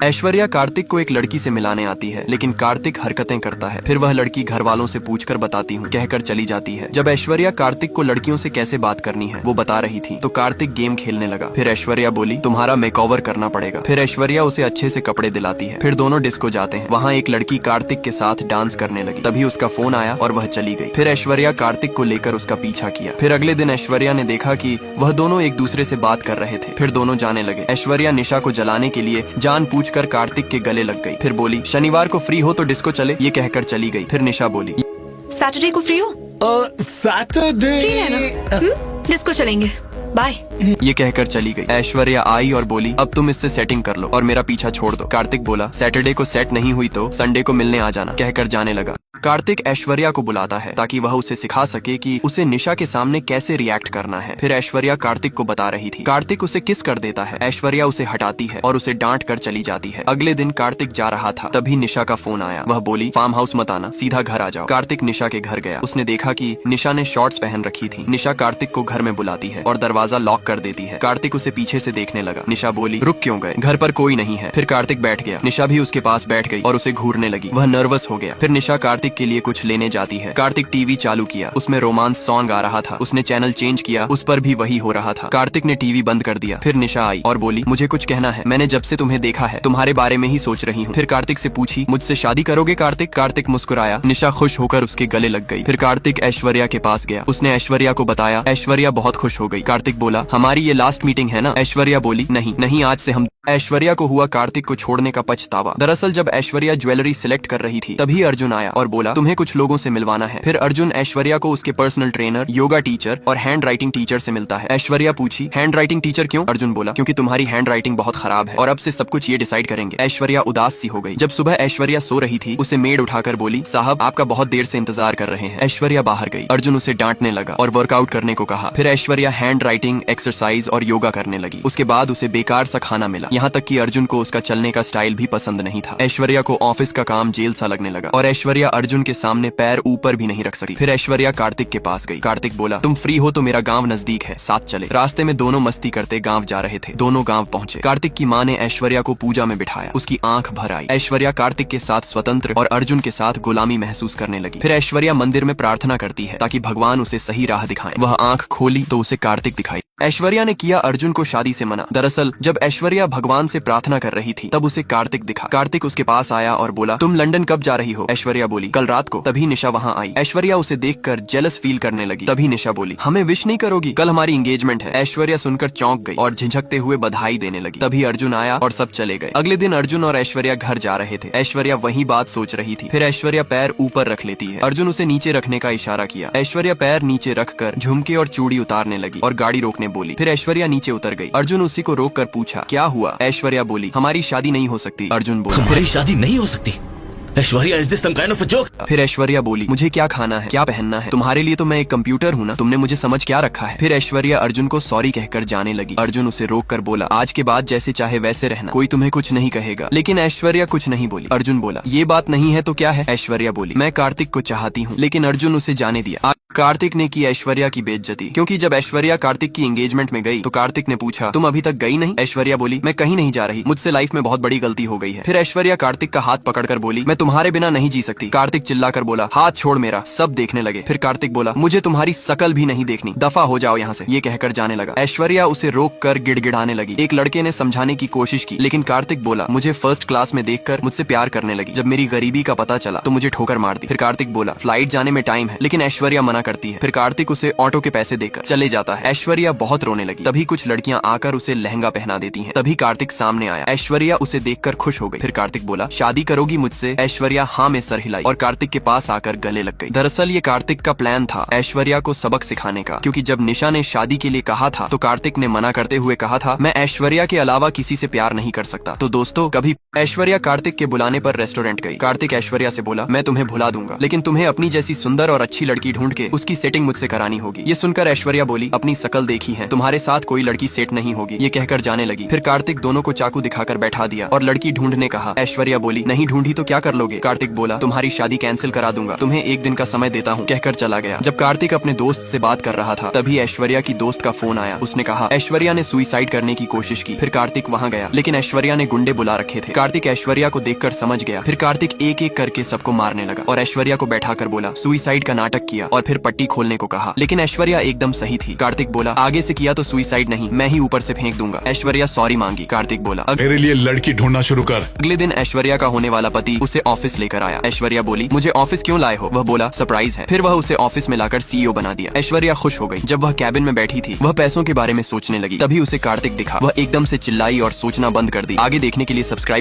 ऐश्वर्या कार्तिक को एक लड़की से मिलाने आती है, लेकिन कार्तिक हरकतें करता है। फिर वह लड़की घर वालों से पूछकर बताती हूँ कहकर चली जाती है। जब ऐश्वर्या कार्तिक को लड़कियों से कैसे बात करनी है वो बता रही थी तो कार्तिक गेम खेलने लगा। फिर ऐश्वर्या बोली तुम्हारा मेकओवर करना पड़ेगा। फिर ऐश्वर्या उसे अच्छे से कपड़े दिलाती है। फिर दोनों डिस्को जाते हैं। वहाँ एक लड़की कार्तिक के साथ डांस करने लगी। तभी उसका फोन आया और वह चली गई। फिर ऐश्वर्या कार्तिक को लेकर उसका पीछा किया। फिर अगले दिन ऐश्वर्या ने देखा कि वह दोनों एक दूसरे से बात कर रहे थे। फिर दोनों जाने लगे। ऐश्वर्या निशा को जलाने के लिए जानबूझकर कार्तिक के गले लग गई। फिर बोली शनिवार को फ्री हो तो डिस्को चले, ये कहकर चली गई। फिर निशा बोली सैटरडे को फ्री हो? सैटरडे फ्री रहना, डिस्को चलेंगे, बाय। ये कहकर चली गई। ऐश्वर्या आई और बोली अब तुम इससे सेटिंग कर लो और मेरा पीछा छोड़ दो। कार्तिक बोला सैटरडे को सेट नहीं हुई तो संडे को मिलने आ जाना, कहकर जाने लगा। कार्तिक ऐश्वर्या को बुलाता है ताकि वह उसे सिखा सके कि उसे निशा के सामने कैसे रिएक्ट करना है। फिर ऐश्वर्या कार्तिक को बता रही थी। कार्तिक उसे किस कर देता है। ऐश्वर्या उसे हटाती है और उसे डांट कर चली जाती है। अगले दिन कार्तिक जा रहा था, तभी निशा का फोन आया। वह बोली फार्म हाउस मत आना, सीधा घर आ जाओ। कार्तिक निशा के घर गया। उसने देखा कि निशा ने शॉर्ट्स पहन रखी थी। निशा कार्तिक को घर में बुलाती है और दरवाजा लॉक कर देती है। कार्तिक उसे पीछे से देखने लगा। निशा बोली रुक क्यों गए, घर पर कोई नहीं है। फिर कार्तिक बैठ गया। निशा भी उसके पास बैठ गई और उसे घूरने लगी। वह नर्वस हो गया। फिर निशा कार्तिक के लिए कुछ लेने जाती है। कार्तिक टीवी चालू किया, उसमें रोमांस सॉन्ग आ रहा था। उसने चैनल चेंज किया, उस पर भी वही हो रहा था। कार्तिक ने टीवी बंद कर दिया। फिर निशा आई और बोली मुझे कुछ कहना है, मैंने जब से तुम्हें देखा है तुम्हारे बारे में ही सोच रही हूँ। फिर कार्तिक से पूछी मुझसे शादी करोगे कार्तिक? कार्तिक मुस्कुराया। निशा खुश होकर उसके गले लग गई। फिर कार्तिक ऐश्वर्या के पास गया। उसने ऐश्वर्या को बताया। ऐश्वर्या बहुत खुश हो गई। कार्तिक बोला हमारी ये लास्ट मीटिंग है ना? ऐश्वर्या बोली नहीं आज से हम। ऐश्वर्या को हुआ कार्तिक को छोड़ने का पछतावा। दरअसल जब ऐश्वर्या ज्वेलरी सिलेक्ट कर रही थी तभी अर्जुन आया और बोला तुम्हें कुछ लोगों से मिलवाना है। फिर अर्जुन ऐश्वर्या को उसके पर्सनल ट्रेनर, योगा टीचर और हैंड राइटिंग टीचर से मिलता है। ऐश्वर्या पूछी हैंड राइटिंग टीचर क्यों? अर्जुन बोला क्योंकि तुम्हारी हैंड राइटिंग बहुत खराब है और अब से सब कुछ ये डिसाइड करेंगे। ऐश्वर्या उदास सी हो गई। जब सुबह ऐश्वर्या सो रही थी उसे मेड उठाकर बोली साहब आपका बहुत देर से इंतजार कर रहे हैं। ऐश्वर्या बाहर गई। अर्जुन उसे डांटने लगा और वर्कआउट करने को कहा। फिर ऐश्वर्या हैंड राइटिंग, एक्सरसाइज और योगा करने लगी। उसके बाद उसे बेकार सा खाना मिला। यहाँ तक कि अर्जुन को उसका चलने का स्टाइल भी पसंद नहीं था। ऐश्वर्या को ऑफिस का काम जेल सा लगने लगा और ऐश्वर्या अर्जुन के सामने पैर ऊपर भी नहीं रख सकती। फिर ऐश्वर्या कार्तिक के पास गई। कार्तिक बोला तुम फ्री हो तो मेरा गांव नजदीक है, साथ चले। रास्ते में दोनों मस्ती करते गांव जा रहे थे। दोनों गांव पहुंचे। कार्तिक की माँ ने ऐश्वर्या को पूजा में बिठाया। उसकी आंख भर आई। ऐश्वर्या कार्तिक के साथ स्वतंत्र और अर्जुन के साथ गुलामी महसूस करने लगी। फिर ऐश्वर्या मंदिर में प्रार्थना करती है ताकि भगवान उसे सही राह दिखाएं। वह आंख खोली तो उसे कार्तिक दिखाई। ऐश्वर्या ने किया अर्जुन को शादी से मना। दरअसल जब ऐश्वर्या भगवान से प्रार्थना कर रही थी तब उसे कार्तिक दिखा। कार्तिक उसके पास आया और बोला तुम लंदन कब जा रही हो? ऐश्वर्या बोली कल रात को। तभी निशा वहाँ आई। ऐश्वर्या उसे देखकर जेलस फील करने लगी। तभी निशा बोली हमें विश नहीं करोगी? कल हमारी एंगेजमेंट है। ऐश्वर्या सुनकर चौंक गई और झिझकते हुए बधाई देने लगी। तभी अर्जुन आया और सब चले गए। अगले दिन अर्जुन और ऐश्वर्या घर जा रहे थे। ऐश्वर्या वही बात सोच रही थी। फिर ऐश्वर्या पैर ऊपर रख लेती है। अर्जुन उसे नीचे रखने का इशारा किया। ऐश्वर्या पैर नीचे रखकर झुमके और चूड़ी उतारने लगी और गाड़ी रोकने बोली। फिर ऐश्वर्या नीचे उतर गई। अर्जुन उसी को रोक कर पूछा क्या हुआ? ऐश्वर्या बोली हमारी शादी नहीं हो सकती। अर्जुन बोला हमारी शादी नहीं हो सकती? Aishwarya is this some kind of a joke? फिर ऐश्वर्या बोली मुझे क्या खाना है, क्या पहनना है? तुम्हारे लिए तो मैं एक कंप्यूटर हूँ ना, तुमने मुझे समझ क्या रखा है? फिर ऐश्वर्या अर्जुन को सॉरी कहकर जाने लगी। अर्जुन उसे रोक कर बोला आज के बाद जैसे चाहे वैसे रहना, कोई तुम्हें कुछ नहीं कहेगा। लेकिन ऐश्वर्या कुछ नहीं बोली। अर्जुन बोला ये बात नहीं है तो क्या है? ऐश्वर्या बोली मैं कार्तिक को चाहती हूँ। लेकिन अर्जुन उसे जाने दिया। कार्तिक ने की ऐश्वर्या की बेइज्जती, क्योंकि जब ऐश्वर्या कार्तिक की एंगेजमेंट में गई तो कार्तिक ने पूछा तुम अभी तक गई नहीं? ऐश्वर्या बोली मैं कहीं नहीं जा रही, मुझसे लाइफ में बहुत बड़ी गलती हो गई है। फिर ऐश्वर्या कार्तिक का हाथ पकड़कर बोली मैं तुम्हारे बिना नहीं जी सकती। कार्तिक चिल्लाकर बोला हाथ छोड़ मेरा। सब देखने लगे। फिर कार्तिक बोला मुझे तुम्हारी शकल भी नहीं देखनी, दफा हो जाओ यहाँ से, ये कहकर जाने लगा। ऐश्वर्या उसे रोक कर गिड़गिड़ाने लगी। एक लड़के ने समझाने की कोशिश की लेकिन कार्तिक बोला मुझे फर्स्ट क्लास में देखकर मुझसे प्यार करने लगी। जब मेरी गरीबी का पता चला तो मुझे ठोकर मार दी। फिर कार्तिक बोला फ्लाइट जाने में टाइम है, लेकिन ऐश्वर्या मना करती है। फिर कार्तिक उसे ऑटो के पैसे देकर चले जाता है। ऐश्वर्या बहुत रोने लगी। तभी कुछ लड़कियां आकर उसे लहंगा पहना देती हैं। तभी कार्तिक सामने आया। ऐश्वर्या उसे देखकर खुश हो गई। फिर कार्तिक बोला शादी करोगी मुझसे? ऐश्वर्या हाँ में सर हिलाई और कार्तिक के पास आकर गले लग गई। दरअसल ये कार्तिक का प्लान था ऐश्वर्या को सबक सिखाने का, क्योंकि जब निशा ने शादी के लिए कहा था तो कार्तिक ने मना करते हुए कहा था मैं ऐश्वर्या के अलावा किसी से प्यार नहीं कर सकता। तो दोस्तों कभी ऐश्वर्या कार्तिक के बुलाने पर रेस्टोरेंट गई। कार्तिक ऐश्वर्या से बोला मैं तुम्हें भुला दूंगा, लेकिन तुम्हें अपनी जैसी सुंदर और अच्छी लड़की ढूंढ के उसकी सेटिंग मुझसे करानी होगी। ये सुनकर ऐश्वर्या बोली अपनी शकल देखी है, तुम्हारे साथ कोई लड़की सेट नहीं होगी, ये कहकर जाने लगी। फिर कार्तिक दोनों को चाकू दिखाकर बैठा दिया और लड़की ढूंढने कहा। ऐश्वर्या बोली नहीं ढूंढी तो क्या कर लोगे? कार्तिक बोला, तुम्हारी शादी कैंसिल करा दूंगा, तुम्हें एक दिन का समय देता हूँ, कहकर चला गया। जब कार्तिक अपने दोस्त से बात कर रहा था तभी ऐश्वर्या की दोस्त का फोन आया। उसने कहा ऐश्वर्या ने सुसाइड करने की कोशिश की। फिर कार्तिक वहाँ गया लेकिन ऐश्वर्या ने गुंडे बुला रखे थे। कार्तिक ऐश्वर्या को देखकर समझ गया। फिर कार्तिक एक एक करके सबको मारने लगा और ऐश्वर्या को बैठाकर बोला सुसाइड का नाटक किया और फिर पट्टी खोलने को कहा। लेकिन ऐश्वर्या एकदम सही थी। कार्तिक बोला आगे से किया तो सुसाइड नहीं, मैं ही ऊपर से फेंक दूंगा। ऐश्वर्या सॉरी मांगी। कार्तिक बोला मेरे लिए लड़की ढूंढना शुरू कर। अगले दिन ऐश्वर्या का होने वाला पति उसे ऑफिस लेकर आया। ऐश्वर्या बोली मुझे ऑफिस क्यों लाए हो? वह बोला सरप्राइज है। फिर वह उसे ऑफिस में लाकर सीईओ बना दिया। ऐश्वर्या खुश हो गई। जब वह कैबिन में बैठी थी वह पैसों के बारे में सोचने लगी। तभी उसे कार्तिक दिखा। वह एकदम से चिल्लाई और सोचना बंद कर दी। आगे देखने के लिए सब्सक्राइब